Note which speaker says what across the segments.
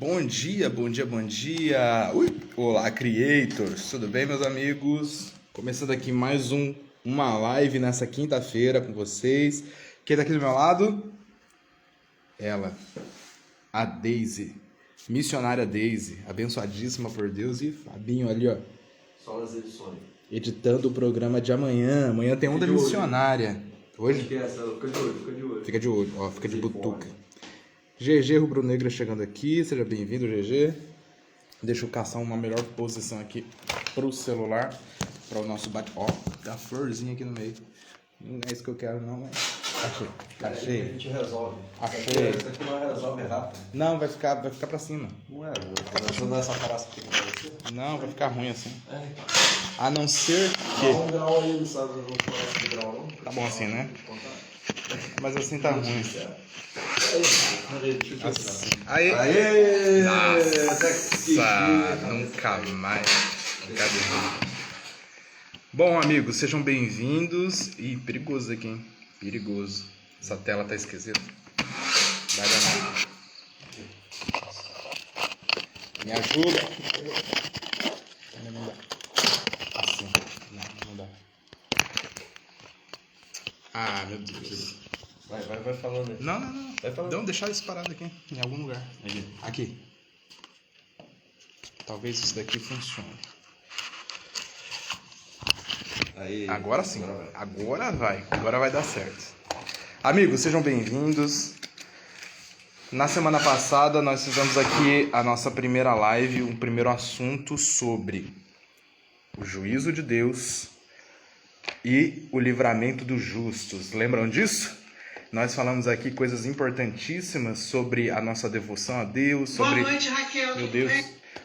Speaker 1: Bom dia, bom dia, bom dia. Olá, creators. Tudo bem, meus amigos? Começando aqui mais uma live nessa quinta-feira com vocês. Quem tá aqui do meu lado? Ela, a Daisy. Missionária Daisy, abençoadíssima por Deus. E Fabinho ali, ó.
Speaker 2: Só nas edições.
Speaker 1: Editando o programa de amanhã. Amanhã tem onda missionária. Hoje?
Speaker 2: Fica de olho, fica de olho.
Speaker 1: Fica de olho, ó, fica de butuca. GG Rubro Negra chegando aqui, seja bem-vindo, GG. Deixa eu caçar uma melhor posição aqui pro celular, para o nosso bate... Ó, tem a florzinha aqui no meio. Não é isso que eu quero não, mas... Achei.
Speaker 2: A gente resolve.
Speaker 1: Achei.
Speaker 2: Isso aqui não resolve rápido.
Speaker 1: Não, vai ficar pra cima.
Speaker 2: Não é, eu vou dar essa caraça aqui pra você.
Speaker 1: Não, vai ficar ruim assim.
Speaker 2: É.
Speaker 1: A não ser
Speaker 2: Dá
Speaker 1: que...
Speaker 2: um grau aí, não sabe? Eu vou falar de grau não.
Speaker 1: Tá bom assim, né? Mas assim tá ruim. Assim. Aê!
Speaker 2: Aê!
Speaker 1: Nossa, nunca mais. Cadê? Bom, amigos, sejam bem-vindos. Ih, perigoso aqui, hein? Perigoso. Essa tela tá esquisita. Vai dar nada. Me ajuda. Não dá. Assim. Não dá. Ah, meu Deus.
Speaker 2: Vai falando aí.
Speaker 1: Não.
Speaker 2: Vai falando.
Speaker 1: Não, deixar isso parado aqui, em algum lugar. Aqui. Talvez isso daqui funcione.
Speaker 2: Aí.
Speaker 1: Agora sim. Agora vai dar certo. Amigos, sejam bem-vindos. Na semana passada nós fizemos aqui a nossa primeira live, um primeiro assunto sobre o juízo de Deus e o livramento dos justos. Lembram disso? Nós falamos aqui coisas importantíssimas sobre a nossa devoção a Deus, sobre...
Speaker 3: Boa noite, Raquel.
Speaker 1: Meu Deus,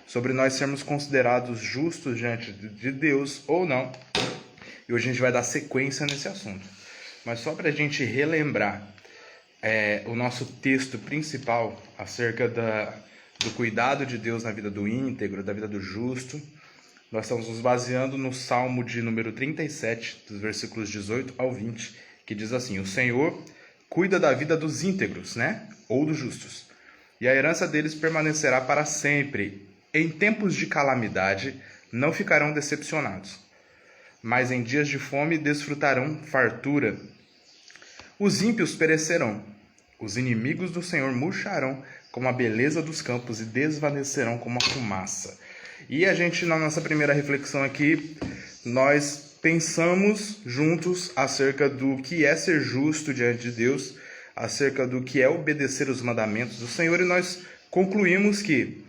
Speaker 1: sobre nós sermos considerados justos diante de Deus ou não. E hoje a gente vai dar sequência nesse assunto. Mas só para a gente relembrar o nosso texto principal acerca do cuidado de Deus na vida do íntegro, da vida do justo, nós estamos nos baseando no Salmo de número 37, dos versículos 18 ao 20, que diz assim: o Senhor cuida da vida dos íntegros, né? Ou dos justos, e a herança deles permanecerá para sempre. Em tempos de calamidade não ficarão decepcionados, mas em dias de fome desfrutarão fartura. Os ímpios perecerão, os inimigos do Senhor murcharão como a beleza dos campos e desvanecerão como a fumaça. E a gente, na nossa primeira reflexão aqui, nós pensamos juntos acerca do que é ser justo diante de Deus, acerca do que é obedecer os mandamentos do Senhor, e nós concluímos que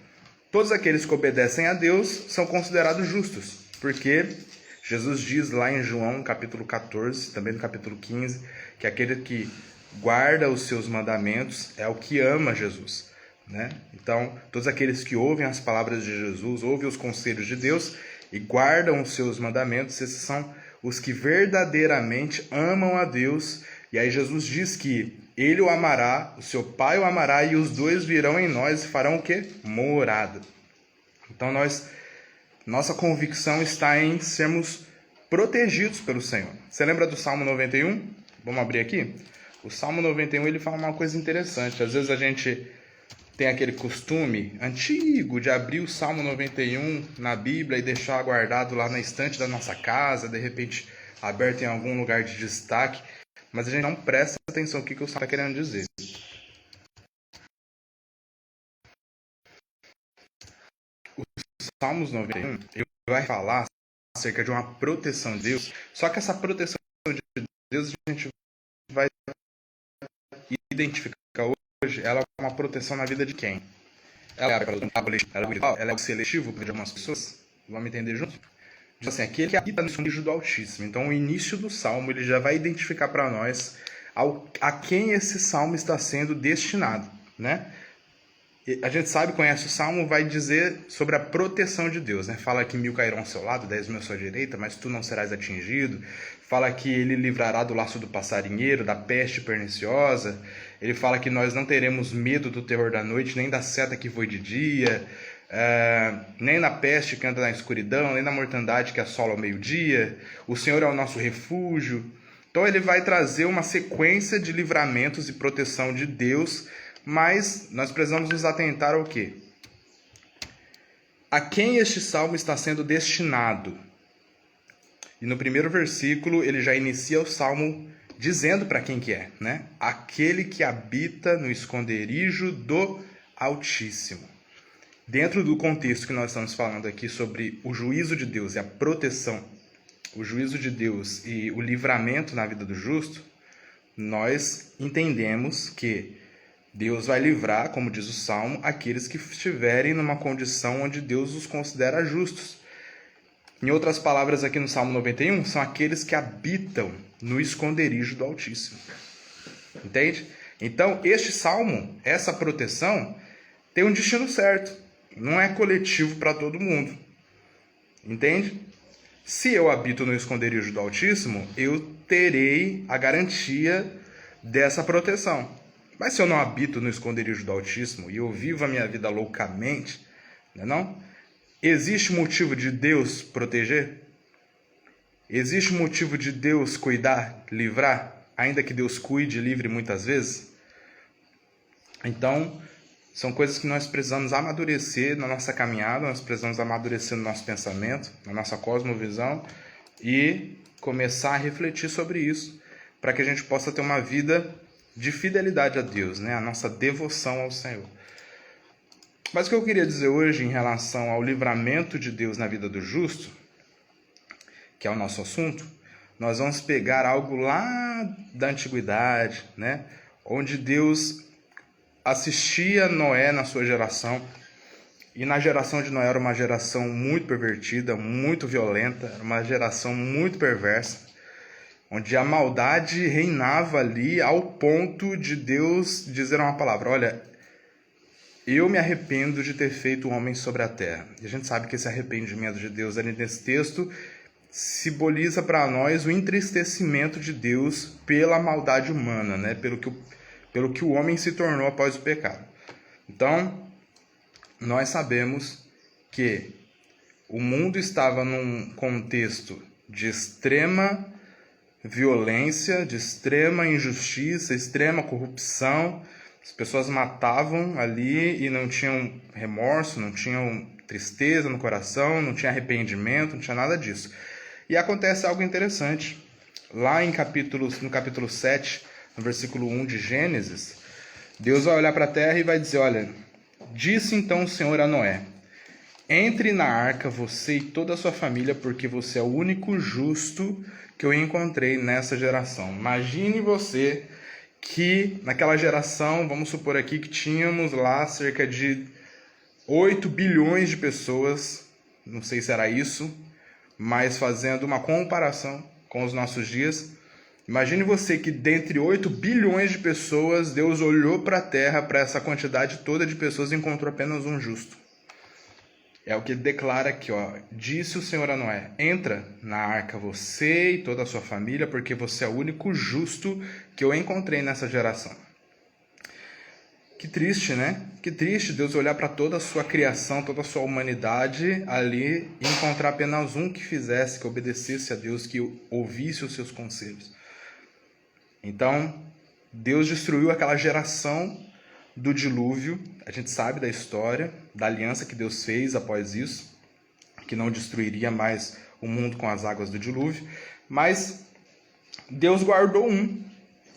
Speaker 1: todos aqueles que obedecem a Deus são considerados justos, porque Jesus diz lá em João capítulo 14, também no capítulo 15, que aquele que guarda os seus mandamentos é o que ama Jesus, né? Então, todos aqueles que ouvem as palavras de Jesus, ouvem os conselhos de Deus e guardam os seus mandamentos, esses são os que verdadeiramente amam a Deus. E aí Jesus diz que ele o amará, o seu Pai o amará, e os dois virão em nós e farão o quê? Morada. Então nossa convicção está em sermos protegidos pelo Senhor. Você lembra do Salmo 91? Vamos abrir aqui? O Salmo 91 ele fala uma coisa interessante. Às vezes a gente tem aquele costume antigo de abrir o Salmo 91 na Bíblia e deixar guardado lá na estante da nossa casa, de repente aberto em algum lugar de destaque, mas a gente não presta atenção no que o Salmo está querendo dizer. O Salmos 91 ele vai falar acerca de uma proteção de Deus, só que essa proteção de Deus a gente vai identificar hoje, ela é uma proteção na vida de quem? Ela é o seletivo de algumas pessoas? Vamos entender junto? Diz assim, aquele que habita no esconderijo do Altíssimo. Então o início do Salmo ele já vai identificar para nós a quem esse Salmo está sendo destinado, né? A gente sabe, conhece o Salmo, vai dizer sobre a proteção de Deus, né? Fala que 1000 cairão ao seu lado, 10.000 à sua direita, mas tu não serás atingido. Fala que ele livrará do laço do passarinheiro, da peste perniciosa. Ele fala que nós não teremos medo do terror da noite, nem da seta que voe de dia, nem na peste que anda na escuridão, nem na mortandade que assola ao meio-dia. O Senhor é o nosso refúgio. Então ele vai trazer uma sequência de livramentos e proteção de Deus. Mas nós precisamos nos atentar ao quê? a quem este salmo está sendo destinado? E no primeiro versículo ele já inicia o salmo dizendo para quem que é, né? Aquele que habita no esconderijo do Altíssimo. Dentro do contexto que nós estamos falando aqui sobre o juízo de Deus e a proteção, o juízo de Deus e o livramento na vida do justo, nós entendemos que Deus vai livrar, como diz o Salmo, aqueles que estiverem numa condição onde Deus os considera justos. Em outras palavras, aqui no Salmo 91, são aqueles que habitam no esconderijo do Altíssimo. Entende? Então, este salmo, essa proteção, tem um destino certo. Não é coletivo para todo mundo. Entende? Se eu habito no esconderijo do Altíssimo, eu terei a garantia dessa proteção. Mas se eu não habito no esconderijo do Altíssimo e eu vivo a minha vida loucamente, não? Existe motivo de Deus proteger? Existe motivo de Deus cuidar, livrar? Ainda que Deus cuide e livre muitas vezes? Então, são coisas que nós precisamos amadurecer na nossa caminhada, nós precisamos amadurecer no nosso pensamento, na nossa cosmovisão e começar a refletir sobre isso, para que a gente possa ter uma vida de fidelidade a Deus, né? A nossa devoção ao Senhor. Mas o que eu queria dizer hoje em relação ao livramento de Deus na vida do justo, que é o nosso assunto, nós vamos pegar algo lá da antiguidade, né? Onde Deus assistia Noé na sua geração, e na geração de Noé era uma geração muito pervertida, muito violenta, era uma geração muito perversa, onde a maldade reinava ali ao ponto de Deus dizer uma palavra: olha, eu me arrependo de ter feito o homem sobre a terra. E a gente sabe que esse arrependimento de Deus ali nesse texto simboliza para nós o entristecimento de Deus pela maldade humana, né? Pelo que o homem se tornou após o pecado. Então, nós sabemos que o mundo estava num contexto de extrema violência, de extrema injustiça, extrema corrupção. As pessoas matavam ali e não tinham remorso, não tinham tristeza no coração, não tinha arrependimento, não tinha nada disso. E acontece algo interessante. Lá no capítulo 7, no versículo 1 de Gênesis, Deus vai olhar para a terra e vai dizer: olha, disse então o Senhor a Noé: entre na arca você e toda a sua família, porque você é o único justo que eu encontrei nessa geração. Imagine você que naquela geração, vamos supor aqui que tínhamos lá cerca de 8 bilhões de pessoas, não sei se era isso, mas fazendo uma comparação com os nossos dias, imagine você que dentre 8 bilhões de pessoas, Deus olhou para a terra, para essa quantidade toda de pessoas e encontrou apenas um justo. É o que declara aqui, ó. Disse o Senhor a Noé: entra na arca você e toda a sua família, porque você é o único justo que eu encontrei nessa geração. Que triste, né? Que triste Deus olhar para toda a sua criação, toda a sua humanidade ali e encontrar apenas um que fizesse, que obedecesse a Deus, que ouvisse os seus conselhos. Então, Deus destruiu aquela geração do dilúvio. A gente sabe da história, da aliança que Deus fez após isso, que não destruiria mais o mundo com as águas do dilúvio, mas Deus guardou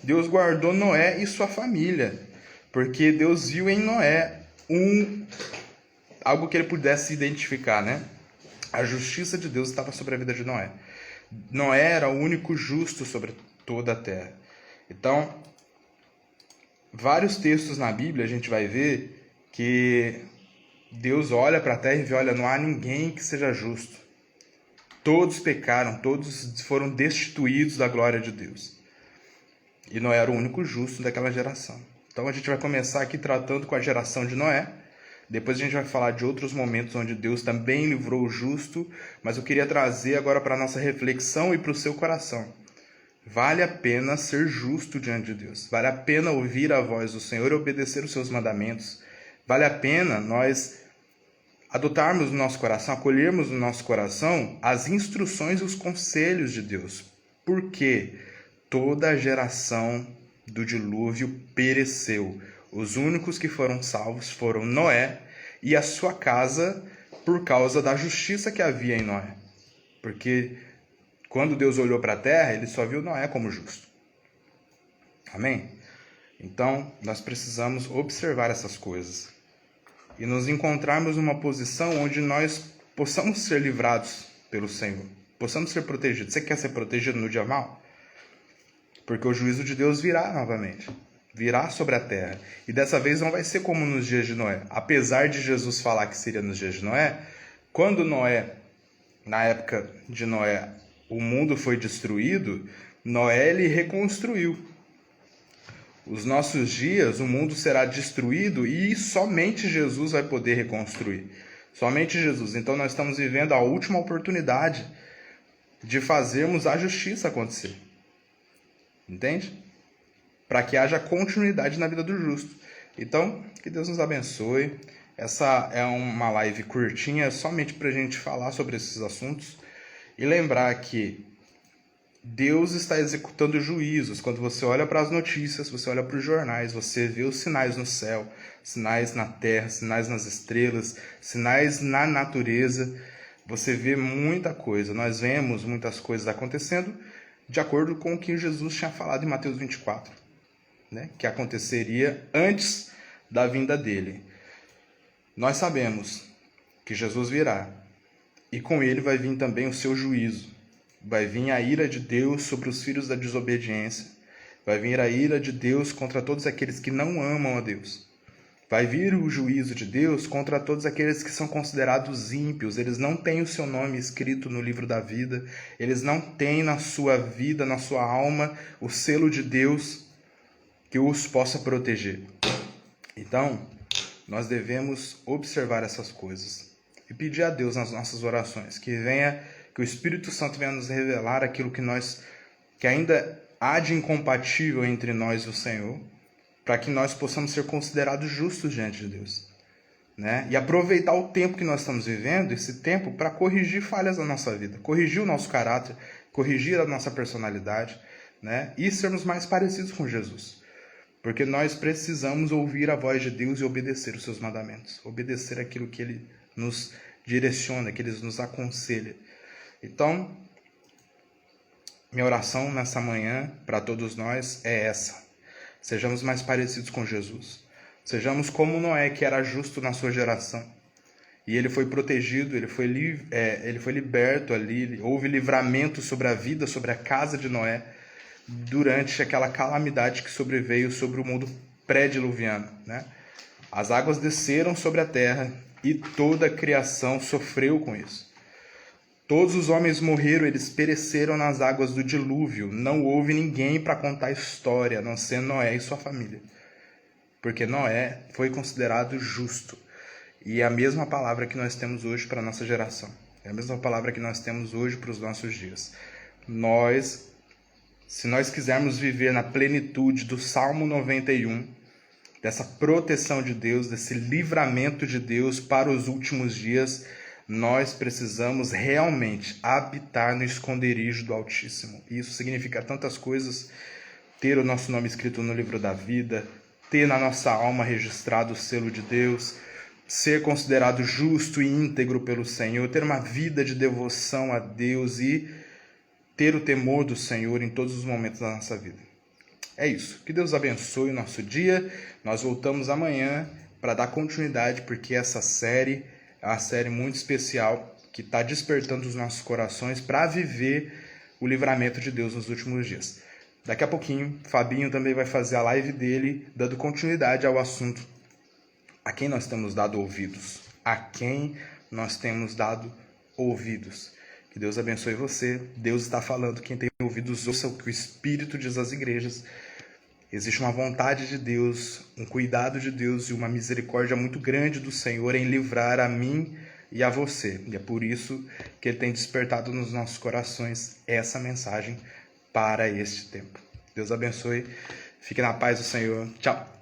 Speaker 1: Deus guardou Noé e sua família, porque Deus viu em Noé algo que ele pudesse identificar, né? A justiça de Deus estava sobre a vida de Noé. Noé era o único justo sobre toda a terra. Então, vários textos na Bíblia a gente vai ver que Deus olha para a terra e vê: olha, não há ninguém que seja justo. Todos pecaram, todos foram destituídos da glória de Deus. E Noé era o único justo daquela geração. Então a gente vai começar aqui tratando com a geração de Noé. Depois a gente vai falar de outros momentos onde Deus também livrou o justo. Mas eu queria trazer agora para a nossa reflexão e para o seu coração. Vale a pena ser justo diante de Deus. Vale a pena ouvir a voz do Senhor e obedecer os seus mandamentos. Vale a pena nós adotarmos no nosso coração, acolhermos no nosso coração as instruções e os conselhos de Deus. Porque toda a geração do dilúvio pereceu. Os únicos que foram salvos foram Noé e a sua casa, por causa da justiça que havia em Noé. Porque quando Deus olhou para a terra, ele só viu Noé como justo. Amém? Então, nós precisamos observar essas coisas e nos encontrarmos numa posição onde nós possamos ser livrados pelo Senhor, possamos ser protegidos. Você quer ser protegido no dia mal? Porque o juízo de Deus virá novamente, virá sobre a terra. E dessa vez não vai ser como nos dias de Noé. Apesar de Jesus falar que seria nos dias de Noé, quando Noé, na época de Noé, o mundo foi destruído, Noé ele reconstruiu. Os nossos dias, o mundo será destruído e somente Jesus vai poder reconstruir. Somente Jesus. Então nós estamos vivendo a última oportunidade de fazermos a justiça acontecer. Entende? Para que haja continuidade na vida do justo. Então, que Deus nos abençoe. Essa é uma live curtinha, somente para a gente falar sobre esses assuntos. E lembrar que Deus está executando juízos. Quando você olha para as notícias, você olha para os jornais, você vê os sinais no céu, sinais na terra, sinais nas estrelas, sinais na natureza. Você vê muita coisa. Nós vemos muitas coisas acontecendo de acordo com o que Jesus tinha falado em Mateus 24, né? Que aconteceria antes da vinda dele. Nós sabemos que Jesus virá e com ele vai vir também o seu juízo. Vai vir a ira de Deus sobre os filhos da desobediência. Vai vir a ira de Deus contra todos aqueles que não amam a Deus. Vai vir o juízo de Deus contra todos aqueles que são considerados ímpios. Eles não têm o seu nome escrito no livro da vida. Eles não têm na sua vida, na sua alma, o selo de Deus que os possa proteger. Então, nós devemos observar essas coisas e pedir a Deus nas nossas orações que o Espírito Santo venha nos revelar aquilo que ainda há de incompatível entre nós e o Senhor, para que nós possamos ser considerados justos diante de Deus, né? E aproveitar o tempo que nós estamos vivendo, esse tempo, para corrigir falhas da nossa vida, corrigir o nosso caráter, corrigir a nossa personalidade, né? E sermos mais parecidos com Jesus. Porque nós precisamos ouvir a voz de Deus e obedecer os seus mandamentos, obedecer aquilo que Ele nos direciona, que Ele nos aconselha. Então, minha oração nessa manhã para todos nós é essa. Sejamos mais parecidos com Jesus. Sejamos como Noé, que era justo na sua geração. E ele foi protegido, ele foi liberto ali, houve livramento sobre a vida, sobre a casa de Noé, durante aquela calamidade que sobreveio sobre o mundo pré-diluviano, né? As águas desceram sobre a terra e toda a criação sofreu com isso. Todos os homens morreram, eles pereceram nas águas do dilúvio. Não houve ninguém para contar a história, a não ser Noé e sua família. Porque Noé foi considerado justo. E é a mesma palavra que nós temos hoje para a nossa geração. É a mesma palavra que nós temos hoje para os nossos dias. Se nós quisermos viver na plenitude do Salmo 91, dessa proteção de Deus, desse livramento de Deus para os últimos dias, nós precisamos realmente habitar no esconderijo do Altíssimo. Isso significa tantas coisas: ter o nosso nome escrito no livro da vida, ter na nossa alma registrado o selo de Deus, ser considerado justo e íntegro pelo Senhor, ter uma vida de devoção a Deus e ter o temor do Senhor em todos os momentos da nossa vida. É isso. Que Deus abençoe o nosso dia. Nós voltamos amanhã para dar continuidade, porque essa série é uma série muito especial que está despertando os nossos corações para viver o livramento de Deus nos últimos dias. Daqui a pouquinho, Fabinho também vai fazer a live dele, dando continuidade ao assunto a quem nós temos dado ouvidos. A quem nós temos dado ouvidos. Que Deus abençoe você. Deus está falando. Quem tem ouvidos, ouça o que o Espírito diz às igrejas. Existe uma vontade de Deus, um cuidado de Deus e uma misericórdia muito grande do Senhor em livrar a mim e a você. E é por isso que Ele tem despertado nos nossos corações essa mensagem para este tempo. Deus abençoe. Fique na paz do Senhor. Tchau.